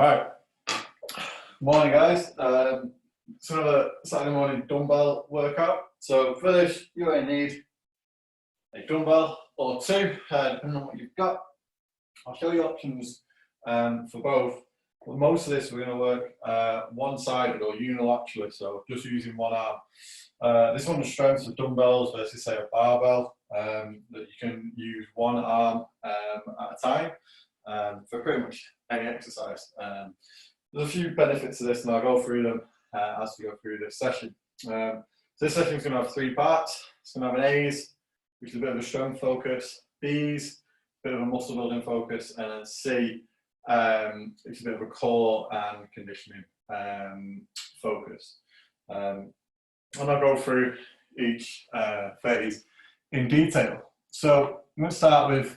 Alright, morning guys. It's another Saturday morning dumbbell workout. So for this, you're going to need a dumbbell or two, depending on what you've got. I'll show you options for both. But most of this we're going to work one-sided or unilaterally, so just using one arm. This one's strength for dumbbells versus say a barbell, that you can use one arm at a time for pretty much any exercise. There's a few benefits to this and I'll go through them as we go through this session. So this session is going to have three parts. It's going to have an A's, which is a bit of a strength focus, B's, a bit of a muscle building focus, and then C, it's a bit of a core and conditioning focus. And I'll go through each phase in detail. So I'm going to start with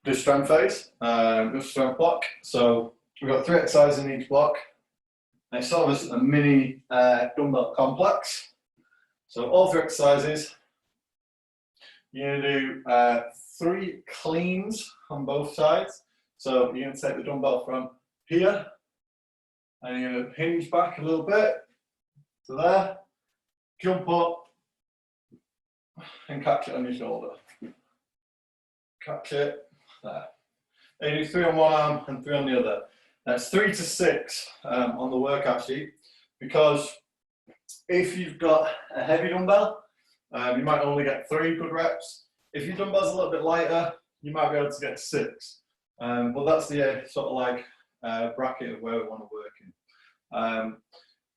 the strength phase, the strength block. So we've got 3 exercises in each block. And it's sort of a mini dumbbell complex. So all 3 exercises, you're going to do 3 cleans on both sides. So you're going to take the dumbbell from here, and you're going to hinge back a little bit to there, jump up, and catch it on your shoulder. Catch it there. And you do 3 on one arm and 3 on the other. That's 3 to 6 on the workout sheet, because if you've got a heavy dumbbell, you might only get 3 good reps. If your dumbbell's a little bit lighter, you might be able to get 6. But that's the sort of like bracket of where we want to work in.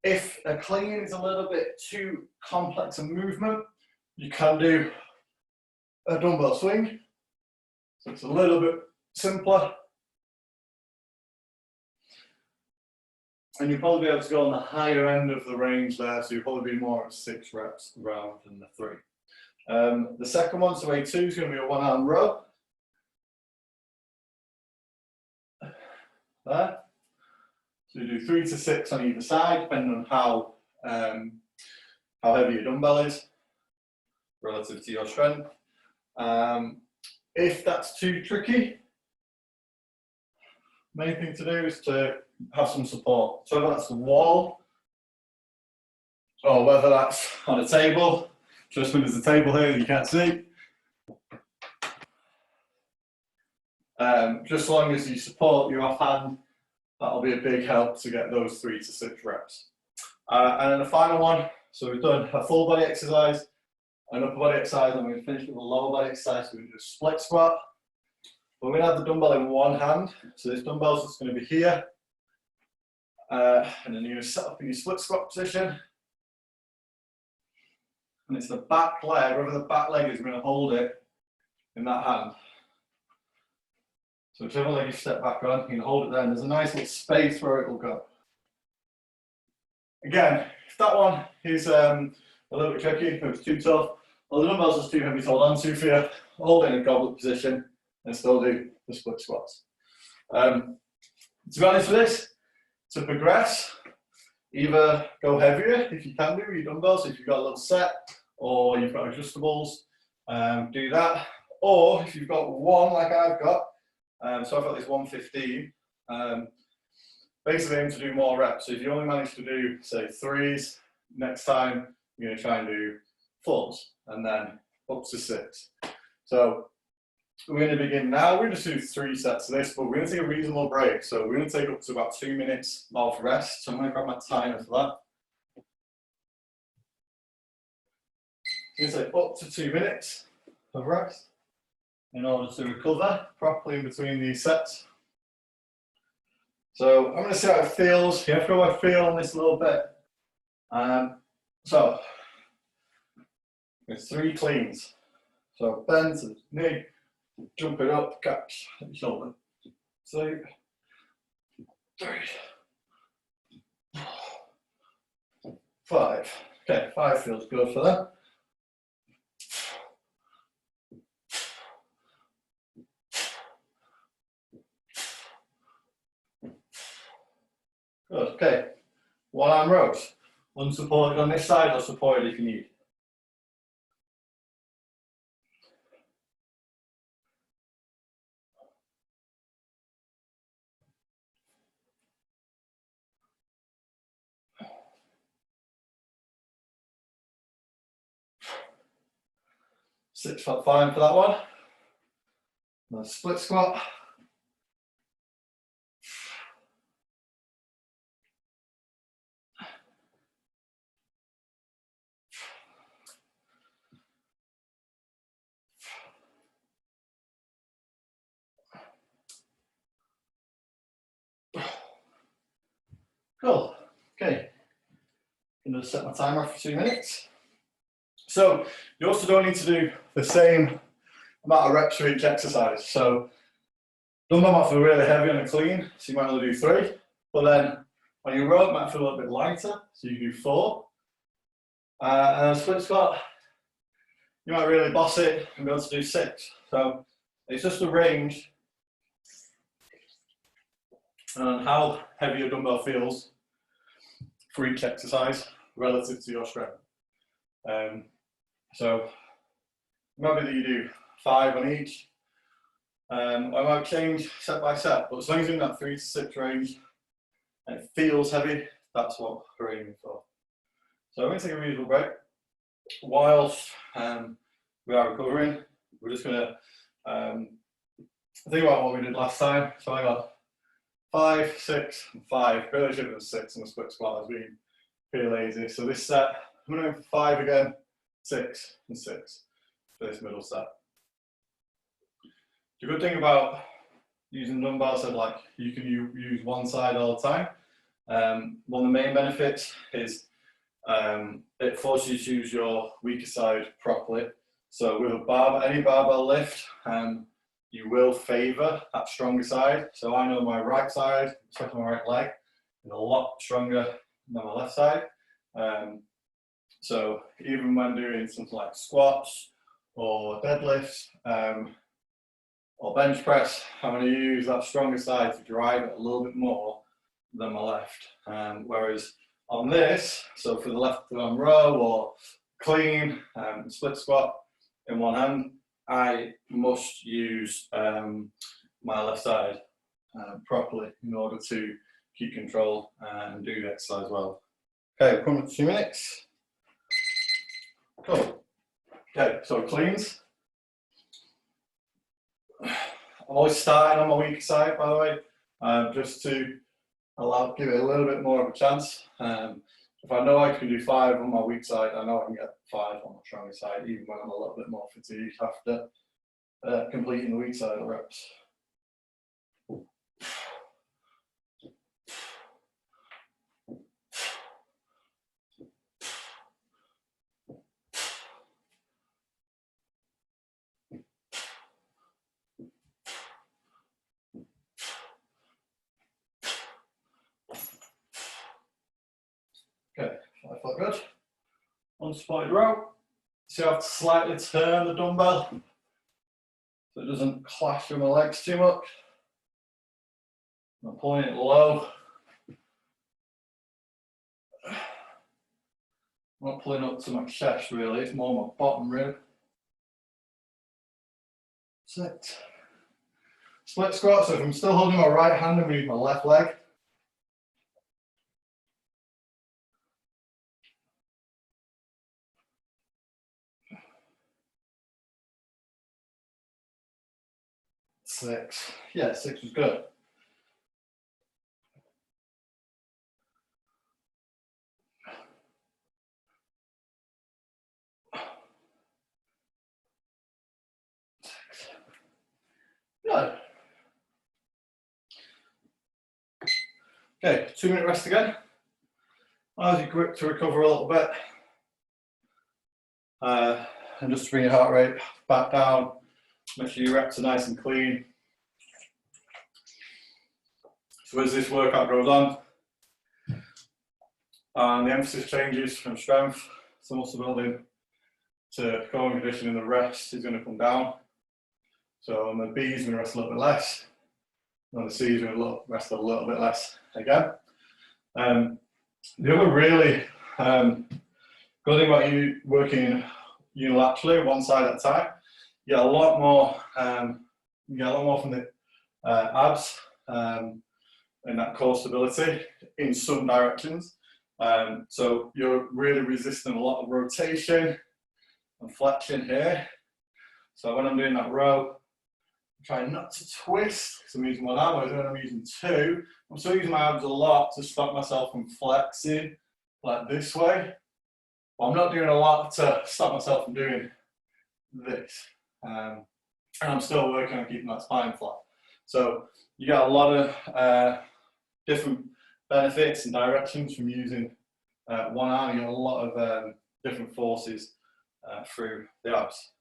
If a clean is a little bit too complex a movement, you can do a dumbbell swing. So it's a little bit simpler. And you'll probably be able to go on the higher end of the range there, so you'll probably be more at 6 reps rather than the 3. The second one, so A2, is going to be a one-arm row. There. So you do 3 to 6 on either side, depending on how heavy your dumbbell is relative to your strength. If that's too tricky, main thing to do is to have some support. So whether that's the wall, or whether that's on a table. Trust me, there's a table here that you can't see. Just as long as you support your offhand, that'll be a big help to get those 3 to 6 reps. And then the final one, so we've done a full body exercise, an upper body exercise, and we're going to finish with a lower body exercise. So we're going to do a split squat. We're going to have the dumbbell in one hand. So this dumbbell's just going to be here. And then you're going to set up in your split squat position. And it's the back leg, wherever the back leg is, we're going to hold it in that hand. So whichever leg you step back on, you can hold it there, and there's a nice little space where it will go. Again, if that one is a little bit tricky, if it's too tough, or the dumbbell's just too heavy to hold on to for you, hold it in a goblet position and still do the split squats. To be honest with this, to progress, either go heavier if you can do with your dumbbells, if you've got a little set or you've got adjustables, do that. Or if you've got one like I've got, so I've got this 115, basically aim to do more reps. So if you only manage to do, say, 3s, next time you're going to try and do 4s, and then up to 6. So we're going to begin now. We're going to do 3 sets of this, but we're going to take a reasonable break. So we're going to take up to about 2 minutes of rest. So I'm going to grab my timer for that. It's going to take up to 2 minutes of rest in order to recover properly in between these sets. So I'm going to see how it feels. You have to go by feel on this a little bit. So it's 3 cleans. So bend to the knee, jump it up, catch at your shoulder. 2, 3, 4, 5. Okay, 5 feels good for that. Good, okay. One arm rows. Unsupported on this side or supported if you need. 6 foot 5 for that one. And a split squat. Cool. Okay. I'm going to set my timer for 2 minutes. So you also don't need to do the same amount of reps for each exercise. So dumbbell might feel really heavy on a clean, so you might only do 3. But then on your row, it might feel a little bit lighter, so you do 4. And a split squat, you might really boss it and be able to do 6. So it's just a range on how heavy your dumbbell feels for each exercise relative to your strength. So it might be that you do 5 on each. I might change set by set, but as long as you're in that 3 to 6 range and it feels heavy, that's what we're aiming for. So I'm going to take a reasonable break. Whilst we are recovering, we're just going to think about what we did last time. So I got 5, 6, and 5. Really should have done 6 on the split squat. I was being pretty lazy. So this set, I'm going to go for 5 again, 6, and 6 for this middle set. The good thing about using dumbbells is like you can use one side all the time. One of the main benefits is it forces you to use your weaker side properly. So with any barbell lift, you will favour that stronger side. So I know my right side, especially my right leg, is a lot stronger than my left side. So even when doing something like squats or deadlifts or bench press, I'm going to use that stronger side to drive it a little bit more than my left. Whereas on this, so for the left arm row or clean, split squat in one hand, I must use my left side properly in order to keep control and do the exercise well. Okay, we're coming to 2 minutes. Cool. Okay, so cleans. I'm always starting on my weaker side, by the way, just to give it a little bit more of a chance. If I know I can do 5 on my weak side, I know I can get 5 on my stronger side, even when I'm a little bit more fatigued after completing the weak side reps. Okay, I felt good. Unsupported row. So I have to slightly turn the dumbbell so it doesn't clash with my legs too much. I'm pulling it low. I'm not pulling up to my chest really, it's more my bottom rib. 6. Split squat, so if I'm still holding my right hand and move my left leg. 6. Yeah, 6 was good. Good. Okay, 2-minute rest again. Allows you grip to recover a little bit. And just to bring your heart rate back down, make sure your reps are nice and clean. So as this workout goes on, and the emphasis changes from strength to muscle building to core conditioning, the rest is going to come down. So on the B's, we're going to rest a little bit less. On the C's, we're going to rest a little bit less again. The other really good thing about you working unilaterally, one side at a time, you get a lot more. You get a lot more from the abs and that core stability in some directions. So you're really resisting a lot of rotation and flexion here. So when I'm doing that row, I'm trying not to twist because I'm using one arm, whereas when I'm using two, I'm still using my arms a lot to stop myself from flexing like this way. But I'm not doing a lot to stop myself from doing this. And I'm still working on keeping that spine flat. So you get a lot of different benefits and directions from using one arm. You get a lot of different forces through the abs.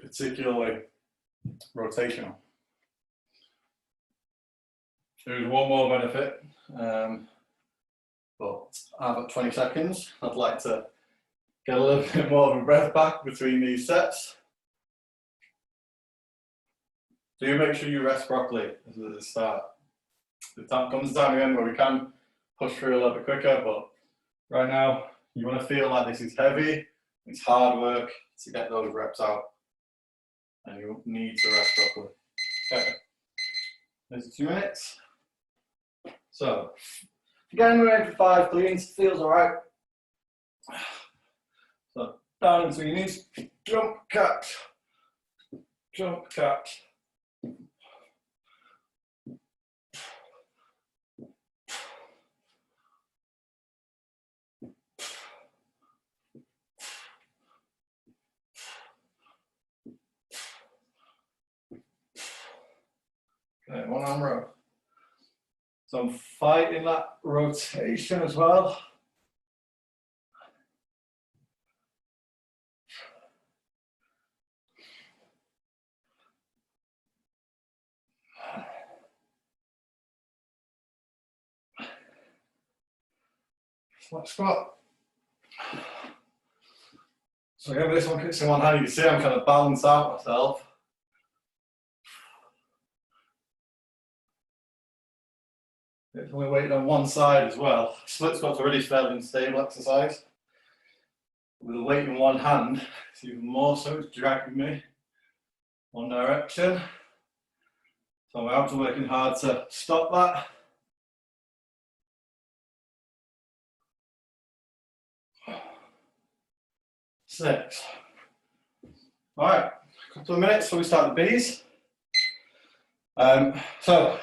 Particularly rotational. There's one more benefit, but I've got 20 seconds. I'd like to get a little bit more of a breath back between these sets. Do make sure you rest properly as a start. The time comes the time again where we can push through a little bit quicker, but right now you want to feel like this is heavy. It's hard work to get those reps out, and you need to rest properly. Okay, there's 2 minutes. So, again, we're in for 5 cleans. Feels all right. So down into your knees, jump catch, jump catch. Okay, one arm row. So I'm fighting that rotation as well. Let's squat. So again, this one kicks in one hand. You can see I'm kind of balance out myself. It's only weighted on one side as well. Split squat's already fairly unstable exercise. With the weight in one hand, it's even more so, it's dragging me one direction. So my abs are working hard to stop that. Six. All right, a couple of minutes before we start the B's. So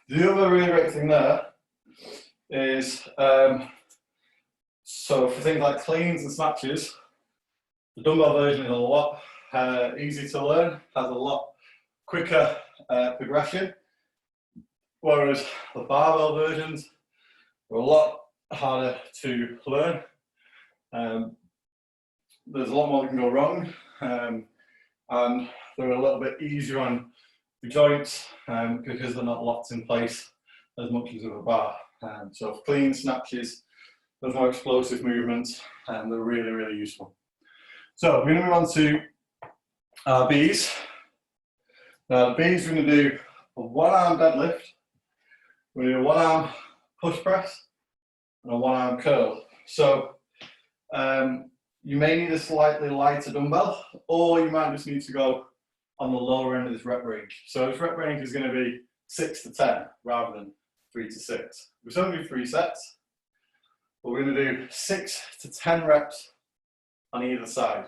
the other really great thing there is, so for things like cleans and snatches, the dumbbell version is a lot easier to learn, has a lot quicker progression, whereas the barbell versions are a lot harder to learn. There's a lot more that can go wrong, and they're a little bit easier on the joints because they're not locked in place as much as with a bar. So for clean snatches, those more explosive movements, and they're really, really useful. So we're going to move on to our B's. Now the B's, we're going to do a one-arm deadlift, we're going to do a one-arm push press, and a one-arm curl. So you may need a slightly lighter dumbbell, or you might just need to go on the lower end of this rep range. So this rep range is going to be 6 to 10 rather than 3 to 6. We're still going to do 3 sets, but we're going to do 6 to 10 reps on either side.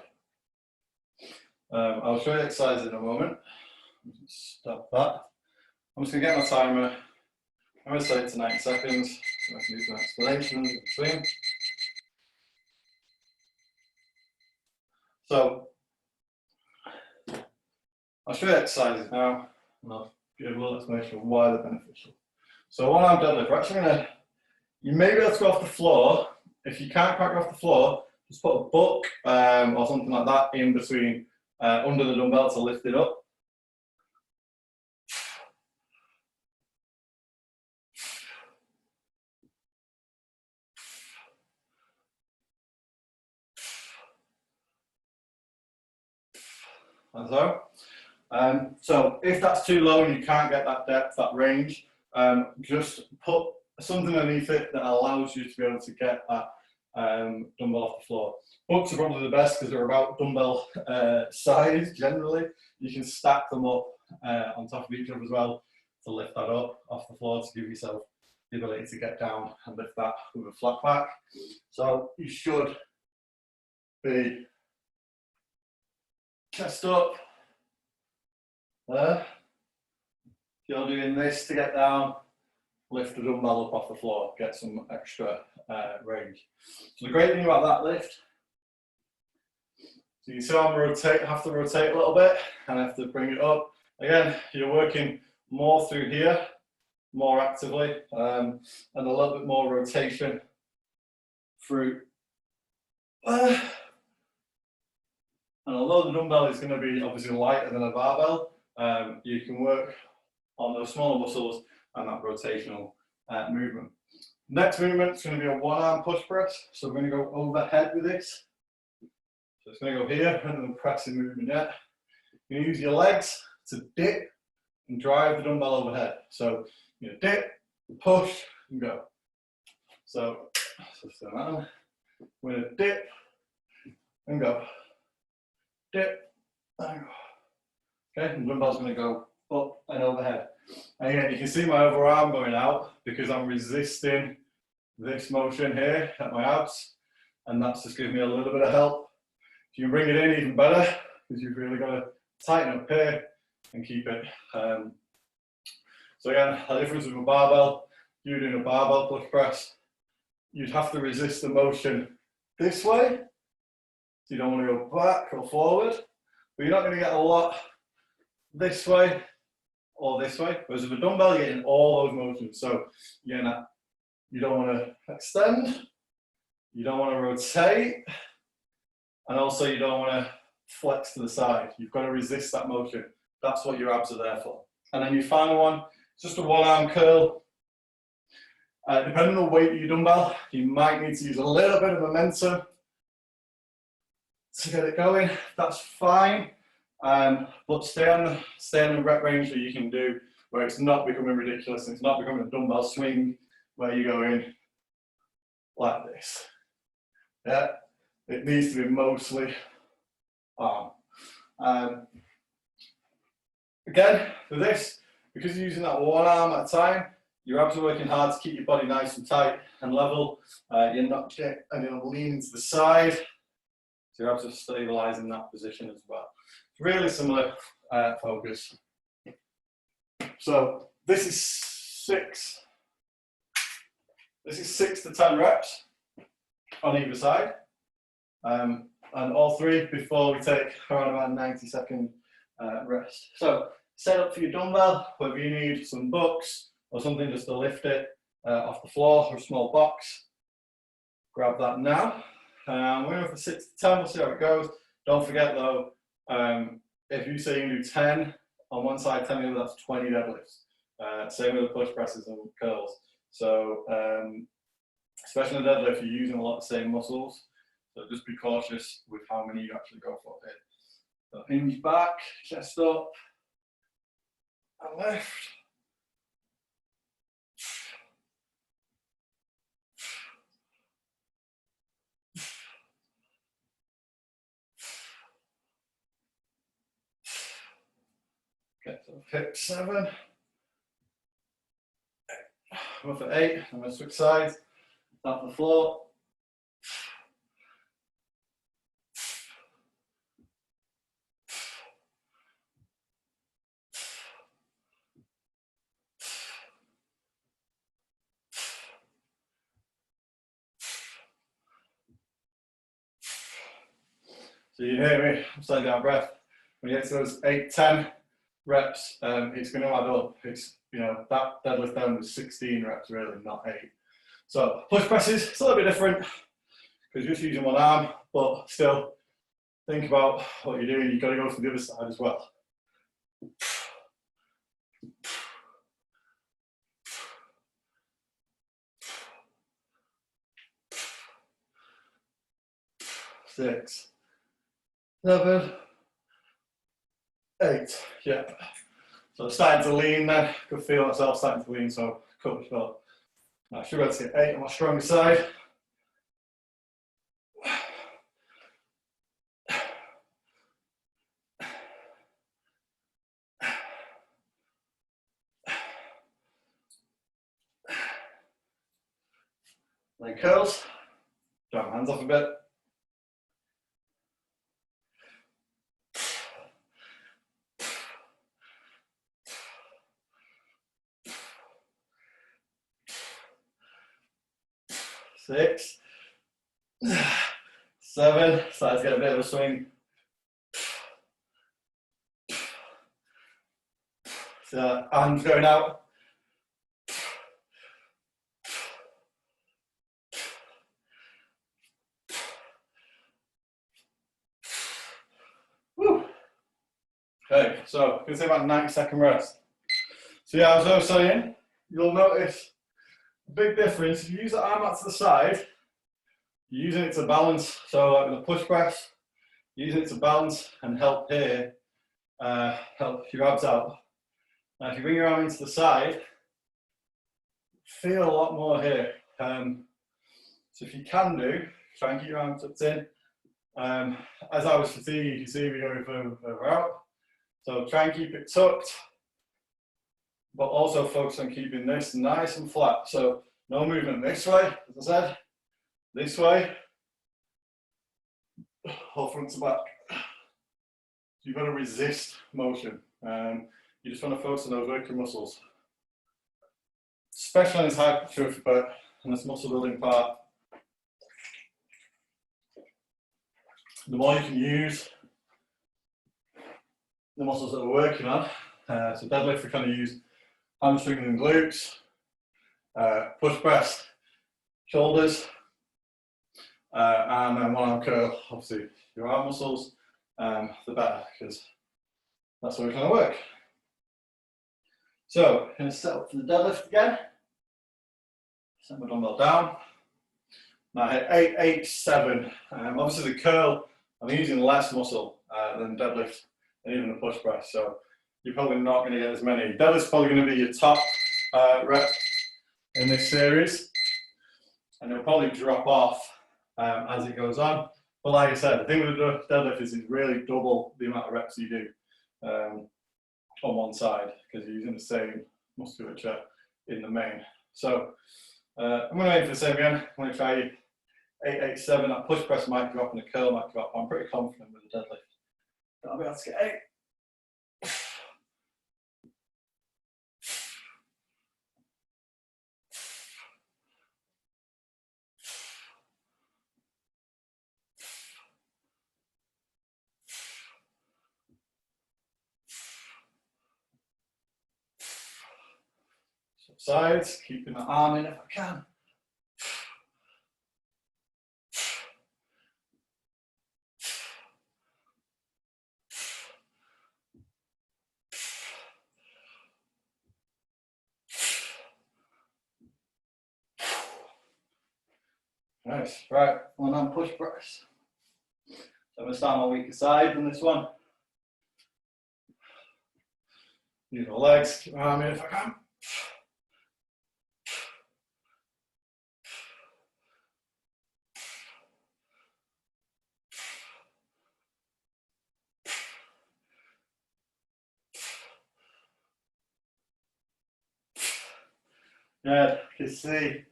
I'll show you the exercise in a moment. Stop that. I'm just going to get my timer. I'm going to set it to 90 seconds, so I can do some explanations in between. So I'll show you exercises now, and I'll give a little explanation of why they're beneficial. So one arm deadlift, we're actually going to, you may be able to go off the floor. If you can't quite go off the floor, just put a book or something like that in between, under the dumbbell to lift it up. And so if that's too low and you can't get that depth, that range, just put something underneath it that allows you to be able to get that dumbbell off the floor. Books are probably the best because they're about dumbbell size generally. You can stack them up on top of each other as well to lift that up off the floor to give yourself the ability to get down and lift that with a flat back. So you should be chest up there. You're doing this to get down, lift the dumbbell up off the floor, get some extra range. So the great thing about that lift, so you see how I'm have to rotate a little bit and I have to bring it up. Again, you're working more through here, more actively, and a little bit more rotation through. And although the dumbbell is going to be obviously lighter than a barbell, you can work on those smaller muscles and that rotational movement. Next movement is going to be a one-arm push press. So we're going to go overhead with this. So it's going to go here, and then pressing movement yet. You use your legs to dip and drive the dumbbell overhead. So you dip, push, and go. So we're going to dip and go. Dip and go. Okay, and the dumbbell's going to go up and overhead. And again, you can see my overarm going out because I'm resisting this motion here at my abs, and that's just giving me a little bit of help. If you can bring it in, even better, because you've really got to tighten up here and keep it. So again, the difference with a barbell, you're doing a barbell push press, you'd have to resist the motion this way. So you don't want to go back or forward, but you're not going to get a lot this way or this way. Whereas with a dumbbell, you're getting all those motions. So you don't want to extend, you don't want to rotate, and also you don't want to flex to the side. You've got to resist that motion. That's what your abs are there for. And then your final one, just a one-arm curl. Depending on the weight of your dumbbell, you might need to use a little bit of momentum to get it going. That's fine. But stay on the rep range that you can do where it's not becoming ridiculous and it's not becoming a dumbbell swing where you go in like this. Yeah, it needs to be mostly arm. Again, for this, because you're using that one arm at a time, your abs are working hard to keep your body nice and tight and level. You're not leaning to the side. So your abs are stabilizing that position as well. Really similar focus. So this is 6 to 10 reps on either side. And all 3 before we take around about 90-second rest. So set up for your dumbbell, whether you need some bucks or something just to lift it off the floor or a small box. Grab that now. We're going for 6 to 10, we'll see how it goes. Don't forget though, if you say you do 10 on one side, 10 on the other, that's 20 deadlifts. Same with the push presses and curls. So, especially in the deadlift, you're using a lot of the same muscles. So just be cautious with how many you actually go for here. So hinge back, chest up, and lift. Okay, so hip 7. Go for 8. I'm going to switch sides. Tap the floor. So you hear me, I'm slowing down breath. When you get to those 8, 10 reps, it's going to add up. It's, that deadlift down was 16 reps really, not 8. So push presses, it's a little bit different because you're just using one arm, but still think about what you're doing. You've got to go to the other side as well. Six, 7, 8. Yeah. So starting to lean then. Could feel myself starting to lean, so cut the short. I should be able to get 8 on my stronger side. Leg curls. Drag my hands off a bit. Six, 7, starting to get a bit of a swing. So arms going out. Woo. Okay, so going to take about 90-second rest. So yeah, as I was saying, you'll notice a big difference. If you use the arm out to the side, you're using it to balance. So like with a push press, using it to balance and help here, help your abs out. Now if you bring your arm into the side, feel a lot more here. So if you can do, try and keep your arm tucked in. As I was fatigued, you can see me going further out. So try and keep it tucked, but also focus on keeping this nice and flat. So no movement this way, as I said, this way, or front to back. You've got to resist motion. You just want to focus on those working muscles, especially on this hypertrophy part and this muscle building part. The more you can use the muscles that we're working on, so deadlift we kind of use hamstring and glutes, push press, shoulders, and then one arm curl, obviously your arm muscles, the better, because that's where we're trying to work. So, I'm going to set up for the deadlift again. Set my dumbbell down. Now I hit 8, 8, 7. Obviously the curl, I'm using less muscle than deadlift and even the push press, so you're probably not going to get as many. Deadlift's probably going to be your top rep in this series, and it'll probably drop off as it goes on. But like I said, the thing with the deadlift is it's really double the amount of reps you do on one side, because you're using the same musculature in the main. So I'm going to aim for the same again. I'm going to try 8, 8, 7. That push press might drop and the curl might drop. I'm pretty confident with the deadlift that I'll be able to get 8. Sides, keeping the arm in if I can. Nice, right, one arm push press. So I'm going to start on my weaker side on this one. Use my legs, keep my arm in if I can. Yeah, you can see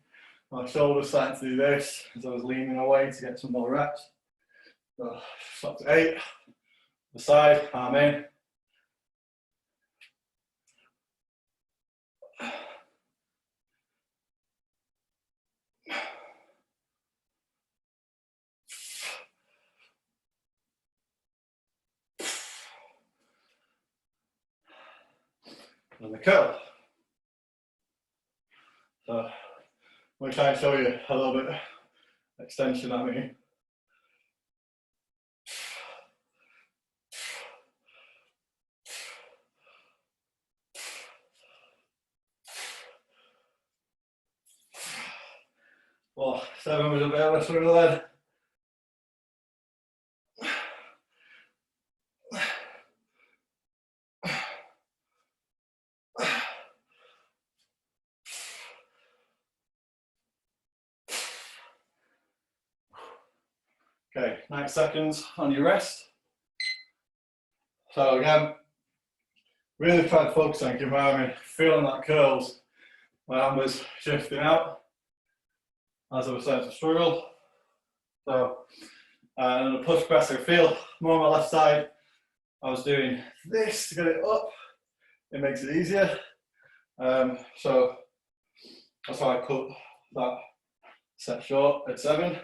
my shoulders starting to do this as I was leaning away to get some more reps. So, stop to 8, the side, arm in. And the curl. So I'm going to try and show you a little bit of extension at me. Well, 7 was a bit of a struggle then. Okay, 9 seconds on your rest. So again, really try to focus on keeping my arm in, feeling that curls. My arm was shifting out. as I was starting to struggle. So, and the push press, I feel more on my left side. I was doing this to get it up. It makes it easier. So that's why I cut that set short at 7.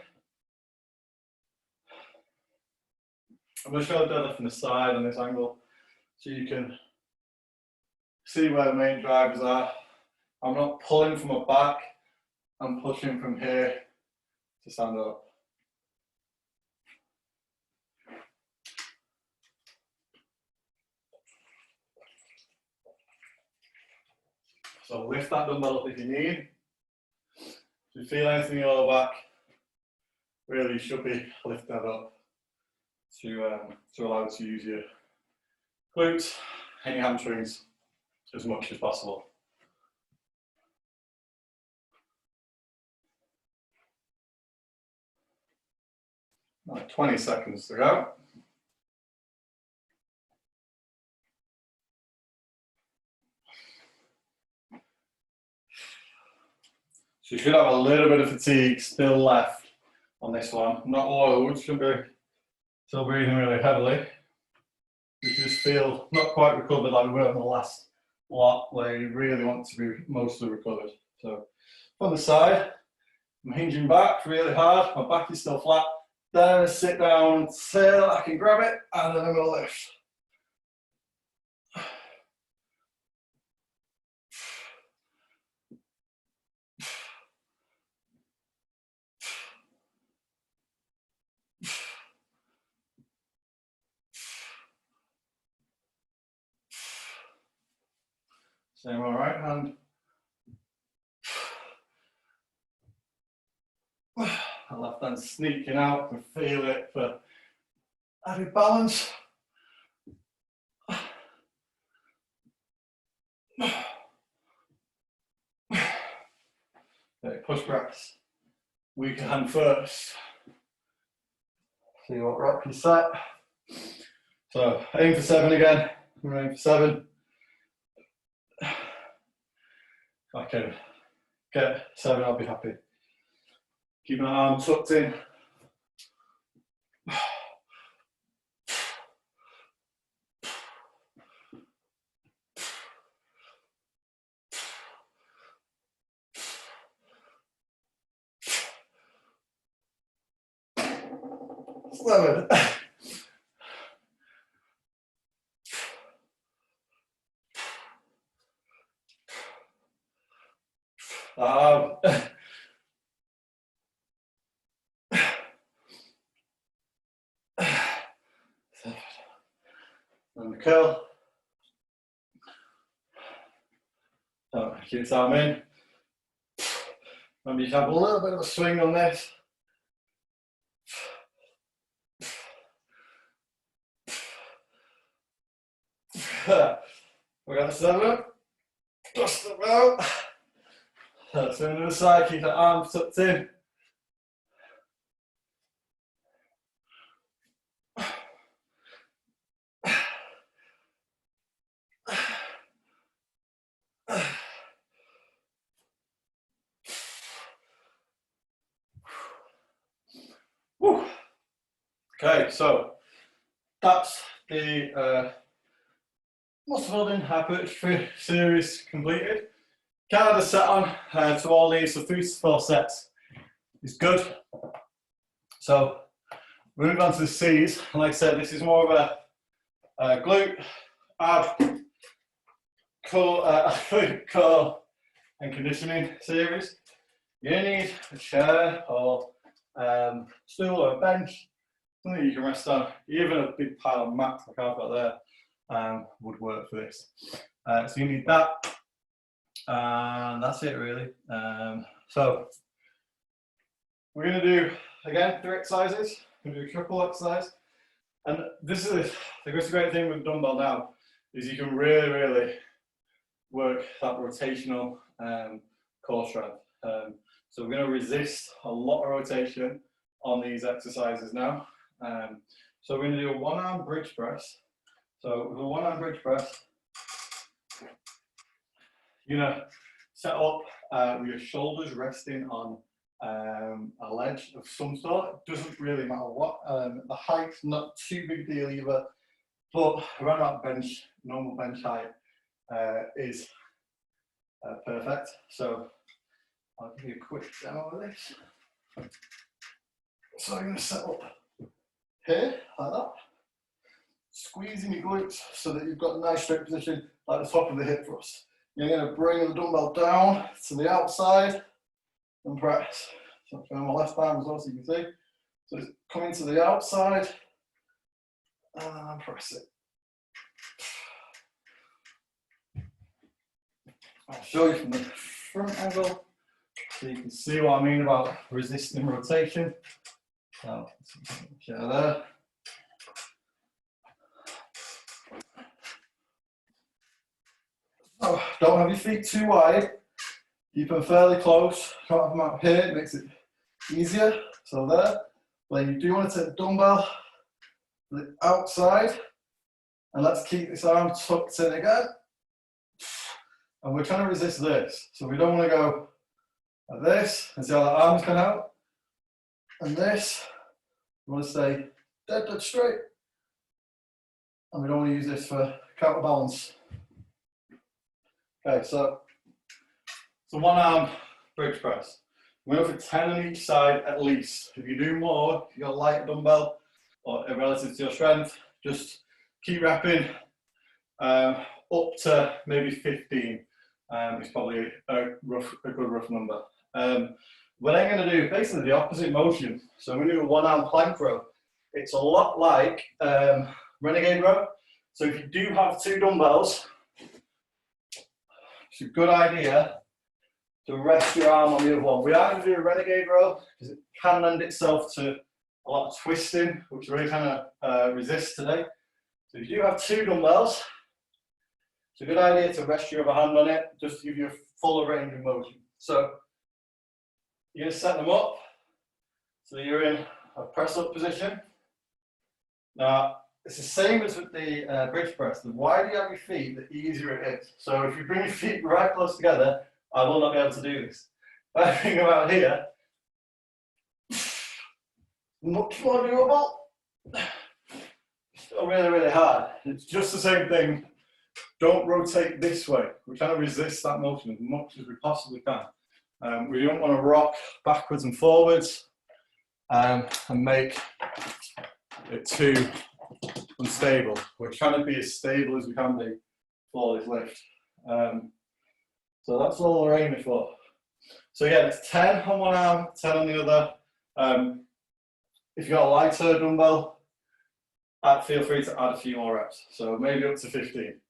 I'm going to show the deadlift from the side on this angle so you can see where the main drivers are. I'm not pulling from my back, I'm pushing from here to stand up. So lift that dumbbell up if you need. If you feel anything in your back, really you should be lifting that up to allow you to use your glutes and your hamstrings as much as possible. Like 20 seconds to go. So you should have a little bit of fatigue still left on this one. Not loads, shouldn't be still breathing really heavily. You just feel not quite recovered like we were on the last lot where you really want to be mostly recovered. So on the side, I'm hinging back really hard, my back is still flat. Then I'm going to sit down until I can grab it and then I'm going to lift. Same on right hand. The left hand sneaking out, I can feel it for added balance. Okay, push press. Weaker hand first. See what rock you set. So aim for 7 again. I'm going to aim for 7. If I can get 7, I'll be happy. Keep my arm tucked in. Slow it. And the curl. So keep the arm in. Maybe you can have a little bit of a swing on this. We got the 7. Just about. That's the other side, keep the arms tucked in. Whew. Okay, so that's the muscle building hypertrophy series completed. Kind of the set on to all these, so 3 to 4 sets is good. So we move on to the C's. Like I said, this is more of a glute, ab, core and conditioning series. You need a chair or stool or a bench, something you can rest on. Even a big pile of mats like I've got there would work for this. So you need that, and that's it really. So we're going to do again 3 exercises. We're going to do a triple exercise, and this is the great thing with dumbbell now is you can really work that rotational core strength. So we're going to resist a lot of rotation on these exercises now. So we're going to do a 1-arm bridge press. So with a 1-arm bridge press, you're going to set up with your shoulders resting on a ledge of some sort. It doesn't really matter what. The height's not too big a deal either, but around about bench, normal bench height is perfect. So I'll give you a quick demo of this. So I'm going to set up here like that, squeezing your glutes so that you've got a nice straight position like the top of the hip thrust. You're going to bring the dumbbell down to the outside and press. So I'm on my left arm as well, so you can see. So it's coming to the outside and press it. I'll show you from the front angle so you can see what I mean about resisting rotation. So, show there. So, don't have your feet too wide. Keep them fairly close. Can't have them out here, it makes it easier. So there. Then you do want to take the dumbbell to the outside. And let's keep this arm tucked in again. And we're trying to resist this. So we don't want to go like this and see how the arms come out. And this, we want to stay dead straight. And we don't want to use this for counterbalance. Okay, so one arm bridge press. We're going for 10 on each side at least. If you do more, if you've got a light dumbbell or relative to your strength, just keep repping up to maybe 15. It's probably a good rough number. We're then going to do basically the opposite motion. So we're going to do a one-arm plank row. It's a lot like Renegade Row. So if you do have two dumbbells, it's a good idea to rest your arm on the other one. We are going to do a Renegade Row because it can lend itself to a lot of twisting, which we're really trying to resist today. So if you do have two dumbbells, it's a good idea to rest your other hand on it, just to give you a fuller range of motion. So you're going to set them up so you're in a press-up position. Now, it's the same as with the bridge press. The wider you have your feet, the easier it is. So if you bring your feet right close together, I will not be able to do this. But think about here, much more doable. Still really, really hard. It's just the same thing. Don't rotate this way. We're trying to resist that motion as much as we possibly can. We don't want to rock backwards and forwards and make it too unstable. We're trying to be as stable as we can be for this lift. So that's all we're aiming for. So yeah, it's 10 on one arm, 10 on the other. If you've got a lighter dumbbell, feel free to add a few more reps. So maybe up to 15.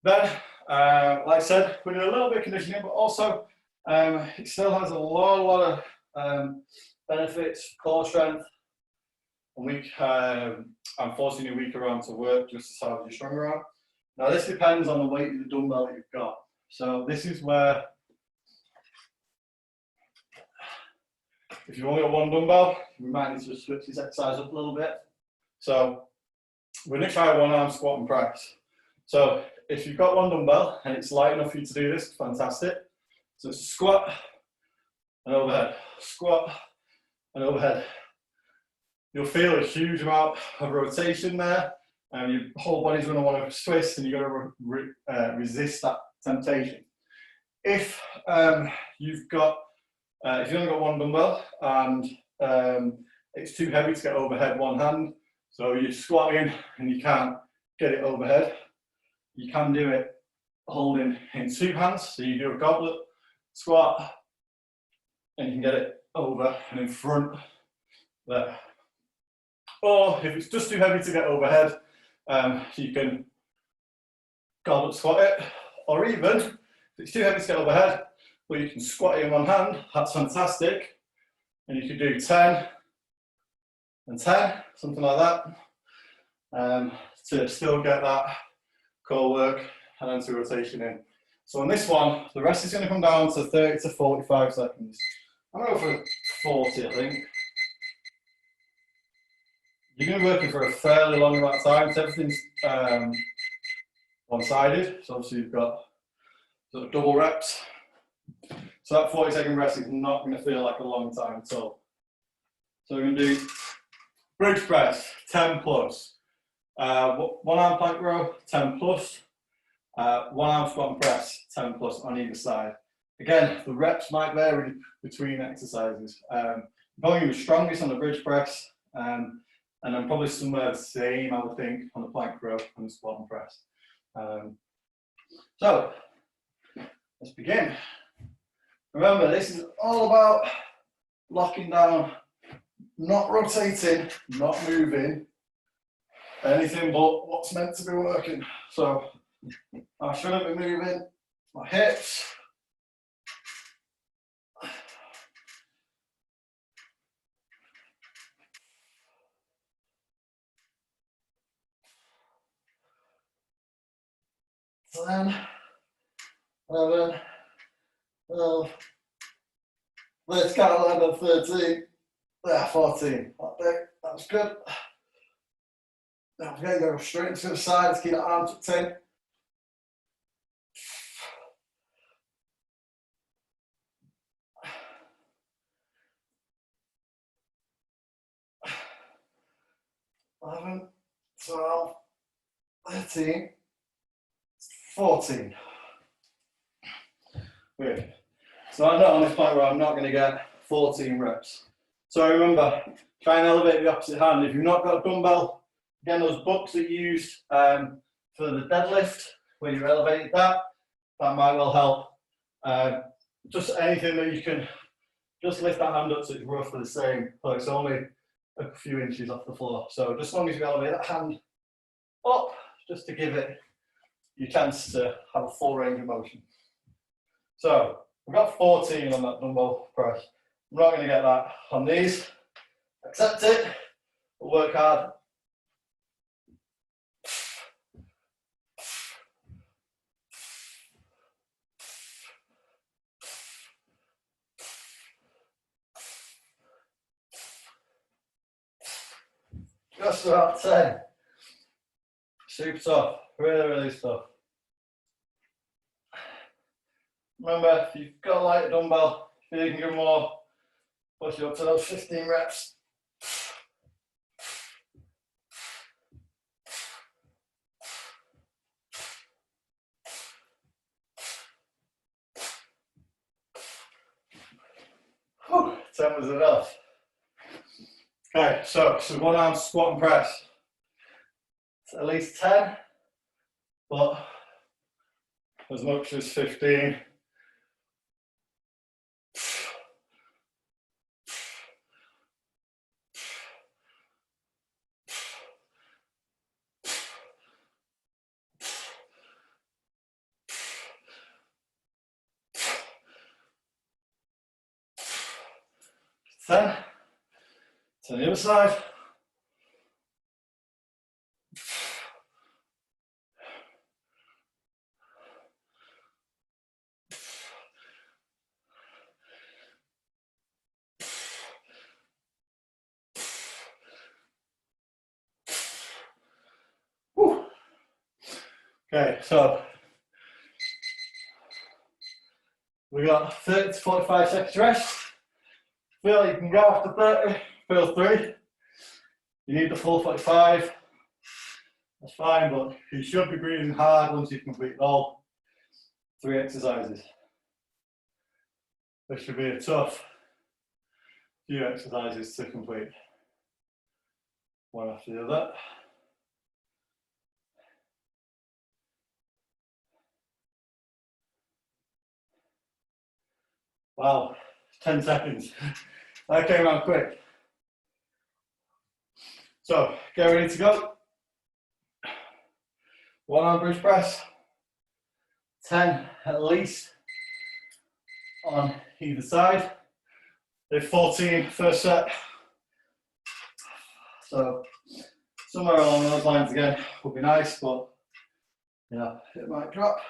Then, like I said, we need a little bit of conditioning, but also it still has a lot of benefits, core strength, and I'm forcing your weaker arm to work just as hard as your stronger arm. Now this depends on the weight of the dumbbell that you've got. So this is where, if you've only got one dumbbell, we might need to switch this exercise up a little bit. So we're going to try one arm squat and press. So if you've got one dumbbell and it's light enough for you to do this, fantastic. So squat and overhead, squat and overhead. You'll feel a huge amount of rotation there, and your whole body's going to want to twist, and you've got to resist that temptation. If you've only got one dumbbell and it's too heavy to get overhead one hand, so you're squatting and you can't get it overhead, you can do it holding in two hands. So you do a goblet squat and you can get it over and in front there. Or if it's just too heavy to get overhead, you can goblet squat it, or even if it's too heavy to get overhead, well, you can squat it in one hand. That's fantastic. And you could do 10 and 10, something like that, to still get that core work and then to rotation in. So on this one, the rest is going to come down to 30 to 45 seconds. I'm going to go for 40, I think. You're going to be working for a fairly long amount of time, so everything's one-sided. So obviously you've got sort of double reps. So that 40-second rest is not going to feel like a long time at all. So we're going to do bridge press, 10 plus. One arm plank row, 10 plus. One arm squat and press, 10 plus on either side. Again, the reps might vary between exercises. Probably the strongest on the bridge press, and then probably somewhere the same, I would think, on the plank row and the squat and press. So, let's begin. Remember, this is all about locking down, not rotating, not moving, anything but what's meant to be working. So, I shouldn't be moving my hips. Then 11, 12, let's count 11, 13, 14. That's good. Don't forget to go straight into the side, let's keep that arm tucked in. Eleven, 12, 13, 14. Good. So I know on this point where I'm not going to get 14 reps. So remember, try and elevate the opposite hand. If you've not got a dumbbell, again, those bucks that you use for the deadlift, when you elevate that might well help. Just anything that you can, just lift that hand up so it's roughly the same, so it's only a few inches off the floor. So just as long as you elevate that hand up, just to give it your chance to have a full range of motion. So we've got 14 on that dumbbell press. I'm not going to get that on these. Accept it, but work hard. Just about 10. Super tough, really, really tough. Remember, if you've got a lighter dumbbell, if you can get more, push you up to those 15 reps. Whew, 10 was enough. Okay, so one arm squat and press. It's at least 10, but as much as 15. Then, to the other side. Whew. Okay, so we got 30 to 45 seconds rest. Feel like you can go after 30, feel 3. You need the full 45. That's fine, but you should be breathing hard once you've completed all 3 exercises. This should be a tough few exercises to complete. One after the other. Wow, 10 seconds. That came out quick. So, get ready to go. One arm bridge press. 10 at least on either side. Did 14 first set. So, somewhere along those lines again would be nice, but yeah, it might drop.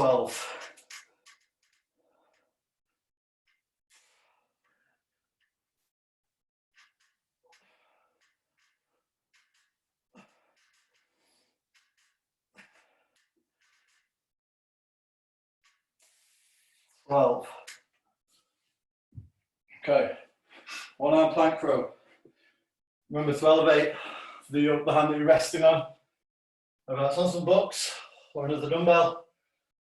12. Okay, one arm plank row. Remember to elevate the upper hand that you're resting on. Whether that's on some books or another dumbbell,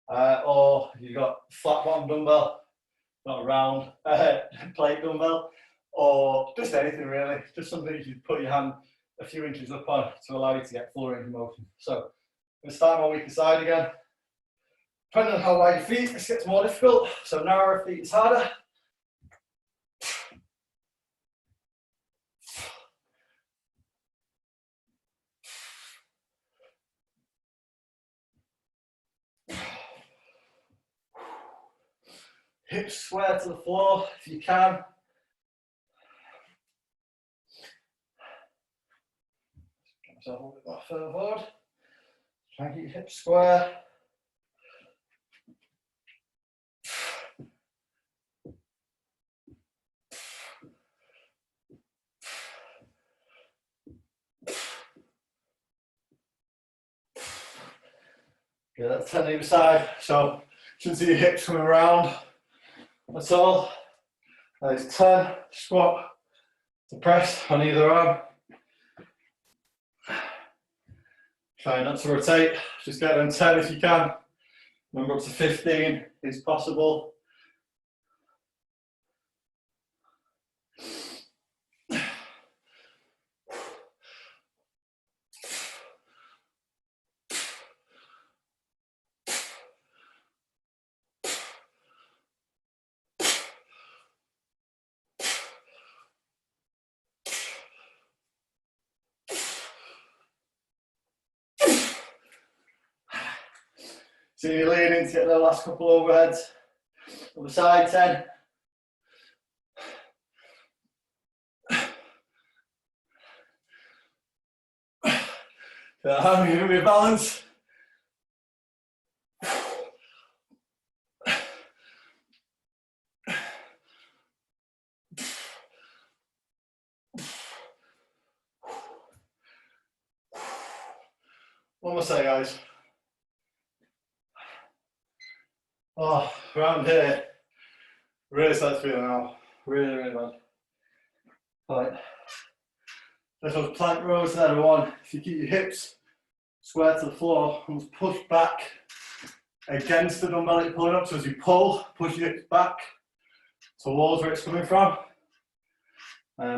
or you've got flat bottom dumbbell, not a round plate dumbbell, or just anything really, just something you put your hand a few inches up on to allow you to get full range of motion. So, we're start on weaker side again. Depending on how wide your feet, this gets more difficult. So narrower feet is harder. Hips square to the floor if you can. Get myself a little bit more further forward. Try and keep your hips square. Okay, that's 10 either side, so you shouldn't see your hips coming around. That's all. There's 10 squat to press on either arm. Try not to rotate, just get them 10 if you can. Remember, up to 15 is possible. So you're leaning to get the last couple overheads. On the side, 10. How are you going to be balanced? One more say, guys. Oh, around here, really starts feeling now. Really, really bad. Right. Those plank rows there, one. If you keep your hips square to the floor and push back against the dumbbell that you're pulling up, so as you pull, push your hips back towards where it's coming from.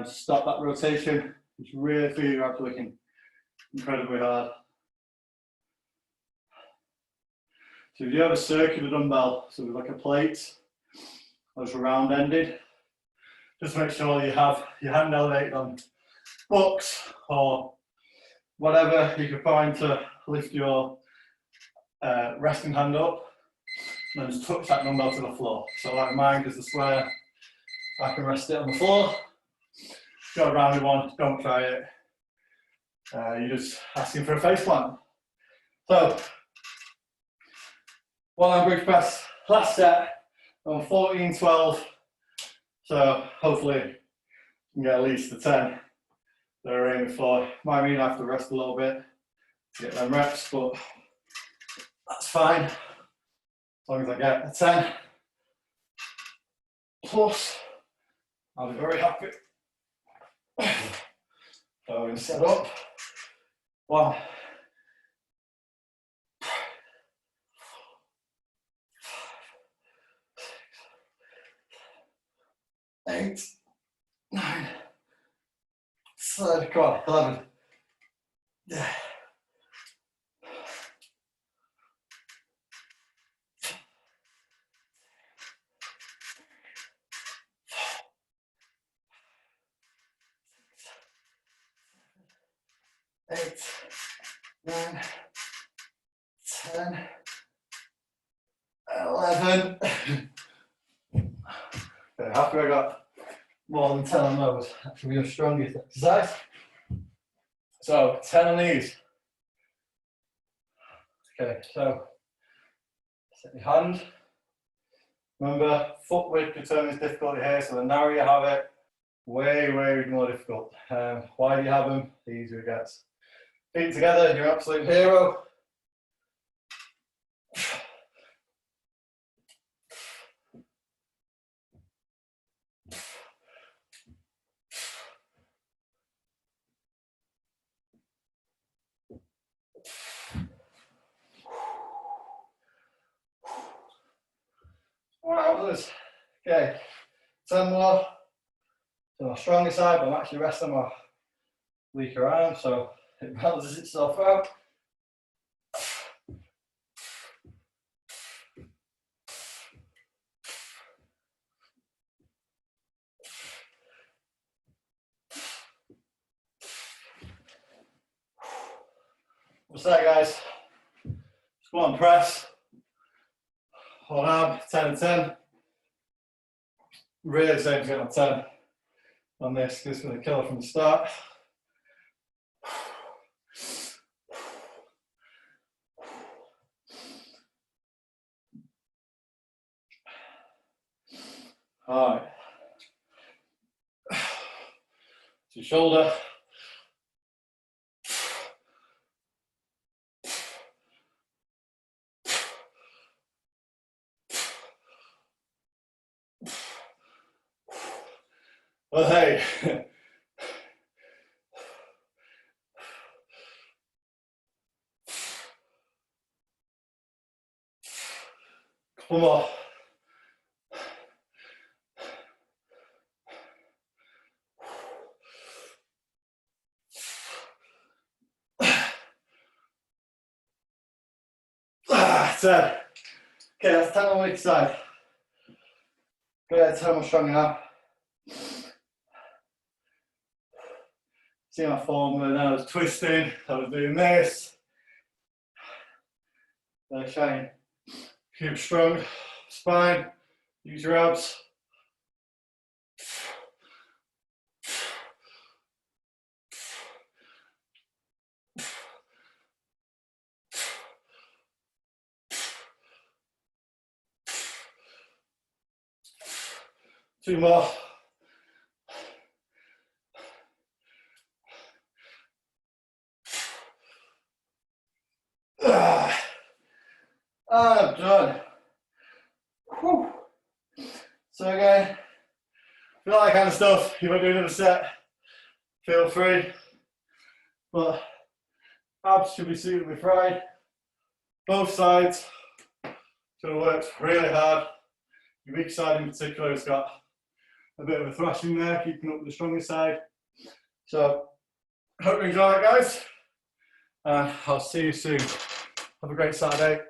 Stop that rotation. Just really feel your abs working incredibly hard. So if you have a circular dumbbell, so with like a plate, those are round ended, just make sure you have your hand elevated on books or whatever you can find to lift your resting hand up, and then just touch that dumbbell to the floor. So like mine is the square, I can rest it on the floor. If you've got a rounded one, don't try it. You're just asking for a face plant. So, one arm bridge press, last set, on 14-12. So hopefully you can get at least the 10 that we're aiming for. Might mean I have to rest a little bit to get them reps, but that's fine. As long as I get a 10 plus, I'll be very happy. So I'm going to set up. 1, 8, 9, 10, come on, 11. Yeah. 8, 9, 10, 11. Okay, after I got more than 10 on those, that should be your strongest exercise. So 10 on these. Okay, so Set your hand. Remember, foot width determines difficulty here, so the narrower you have it, way more difficult. Wider you have them, the easier it gets. Feet together, you're an absolute hero. Wowzers. Okay, 10 more. So my stronger side, but I'm actually resting my weaker arm, so it balances itself out. What's that, guys? Squat and press. Hold arm, 10 and 10. Really safe to get on 10 on this. This is going to kill it from the start. All right. To shoulder. Well, hey. Couple more. That's it. Okay, that's 10 on each side. Go ahead, 10 more strong now. See my form when I was twisting, I was doing this. There, shine. Keep strong. Spine. Use your abs. Two more. I'm done. Whew. So again, if you like that kind of stuff, you want to do another set, feel free. But abs should be suitably fried. Both sides. Should have worked really hard. Your weak side in particular has got a bit of a thrashing there, keeping up with the stronger side. So, hope you enjoy it, guys. And I'll see you soon. Have a great Saturday.